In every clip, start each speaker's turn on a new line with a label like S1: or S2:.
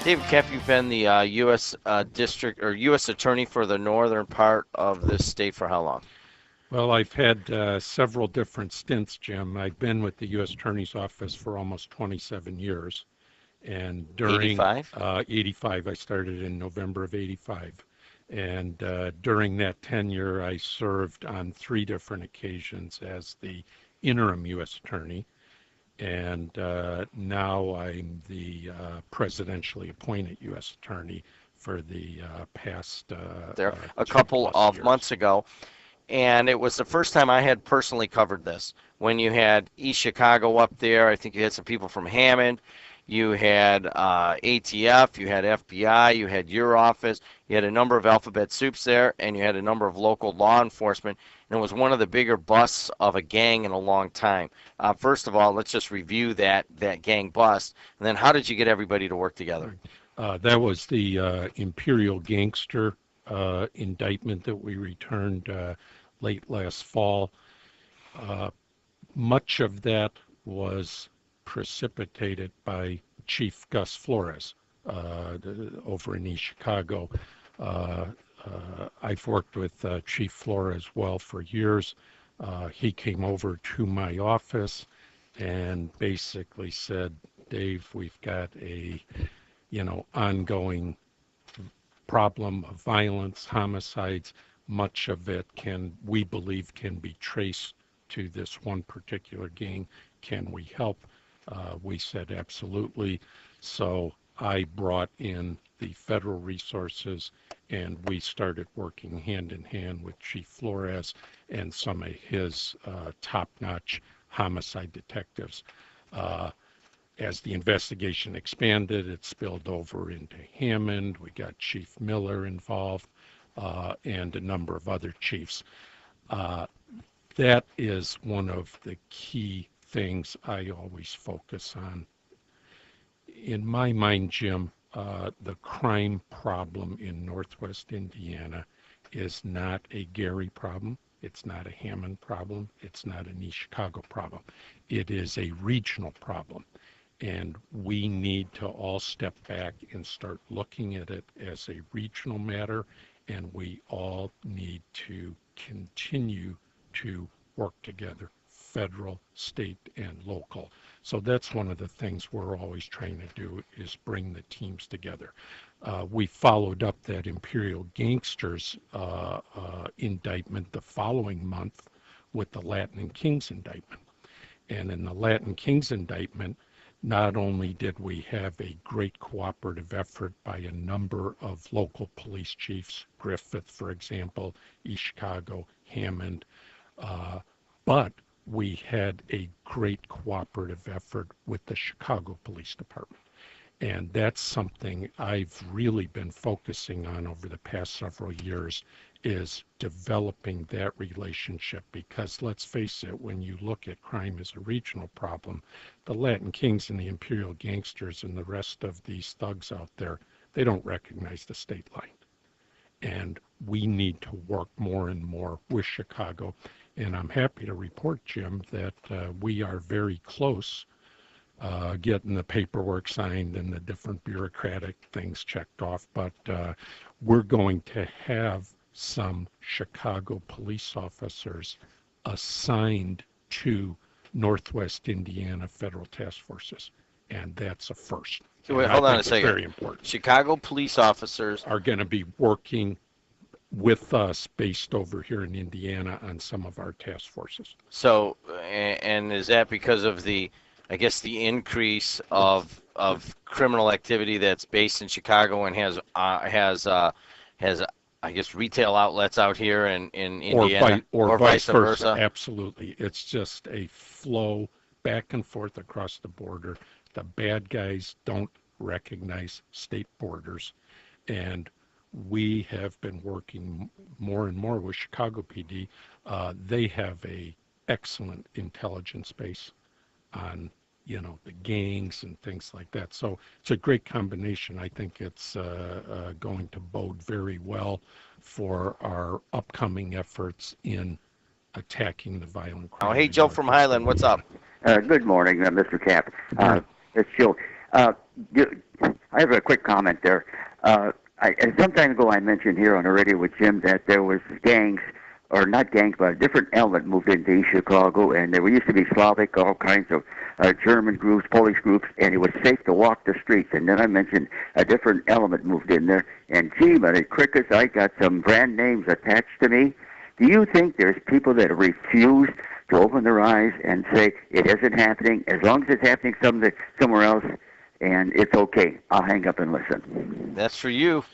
S1: David Capp, you've been the U.S. District or U.S. Attorney for the northern part of this state for how long?
S2: Well, I've had several different stints, Jim. I've been with the U.S. Attorney's Office for almost 27 years. And during
S1: 85?
S2: 85, I started in November of 85. And during that tenure, I served on 3 different occasions as the interim U.S. Attorney. And now I'm the presidentially appointed U.S. Attorney for the past
S1: There a couple of
S2: years.
S1: months ago. And it was the first time I had personally covered this. When you had East Chicago up there, I think you had some people from Hammond, you had ATF, you had FBI, you had your office, you had a number of alphabet soups there, and you had a number of local law enforcement. And it was one of the bigger busts of a gang in a long time. First of all, let's just review that gang bust. And then how did you get everybody to work together?
S2: That was the Imperial Gangster indictment that we returned late last fall. Much of that was precipitated by Chief Gus Flores over in East Chicago. I've worked with Chief Flores well for years. He came over to my office and basically said, Dave, we've got a ongoing problem of violence, homicides. Much of it we believe can be traced to this one particular gang. Can we help? We said absolutely. So I brought in the federal resources and we started working hand in hand with Chief Flores and some of his top-notch homicide detectives. As the investigation expanded, it spilled over into Hammond. We got Chief Miller involved and a number of other chiefs. That is one of the key things I always focus on. In my mind, Jim, the crime problem in Northwest Indiana is not a Gary problem. It's not a Hammond problem. It's not an East Chicago problem. It is a regional problem. And we need to all step back and start looking at it as a regional matter, and we all need to continue to work together, federal, state, and local. So that's one of the things we're always trying to do is bring the teams together. We followed up that Imperial Gangsters indictment the following month with the Latin and Kings indictment. And in the Latin Kings indictment, not only did we have a great cooperative effort by a number of local police chiefs, Griffith, for example, East Chicago, Hammond, but we had a great cooperative effort with the Chicago Police Department. And that's something I've really been focusing on over the past several years, is developing that relationship, because let's face it, when you look at crime as a regional problem, the Latin Kings and the Imperial Gangsters and the rest of these thugs out there, they don't recognize the state line. And we need to work more and more with Chicago. And I'm happy to report, Jim, that we are very close getting the paperwork signed and the different bureaucratic things checked off. But we're going to have some Chicago police officers assigned to Northwest Indiana federal task forces, and that's a first.
S1: So wait, hold on a second.
S2: Very important.
S1: Chicago police officers
S2: are going to be working with us based over here in Indiana on some of our task forces.
S1: So, and is that because of the, I guess, the increase of criminal activity that's based in Chicago and has I guess retail outlets out here in Indiana,
S2: or vice versa? Absolutely. It's just a flow back and forth across the border. The bad guys don't recognize state borders, and we have been working more and more with Chicago PD. They have a excellent intelligence base on the gangs and things like that. So it's a great combination. I think it's going to bode very well for our upcoming efforts in attacking the violent crime.
S1: Oh, hey, Joe from Highland, what's up?
S3: Good morning, Mr. Capp. It's Joe. I have a quick comment there. Some time ago, I mentioned here on the radio with Jim that there was gangs, or not gangs, but a different element moved into East Chicago, and there used to be Slavic, all kinds of German groups, Polish groups, and it was safe to walk the streets. And then I mentioned a different element moved in there, and gee, but at Crickets, I got some brand names attached to me. Do you think there's people that refuse to open their eyes and say it isn't happening, as long as it's happening somewhere else, and it's okay? I'll hang up and listen.
S1: That's for you.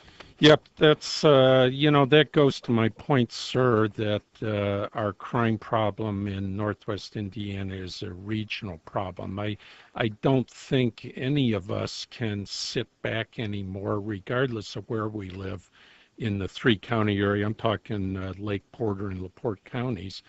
S2: Yep, that's, that goes to my point, sir, that our crime problem in Northwest Indiana is a regional problem. I don't think any of us can sit back anymore, regardless of where we live in the three-county area. I'm talking Lake Porter and LaPorte counties,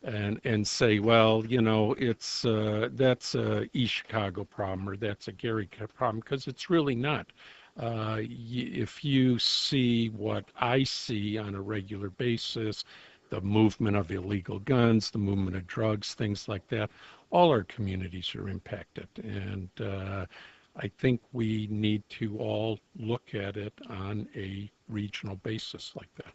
S2: and say, well, that's a East Chicago problem or that's a Gary problem, because it's really not. If you see what I see on a regular basis, the movement of illegal guns, the movement of drugs, things like that, all our communities are impacted. And I think we need to all look at it on a regional basis like that.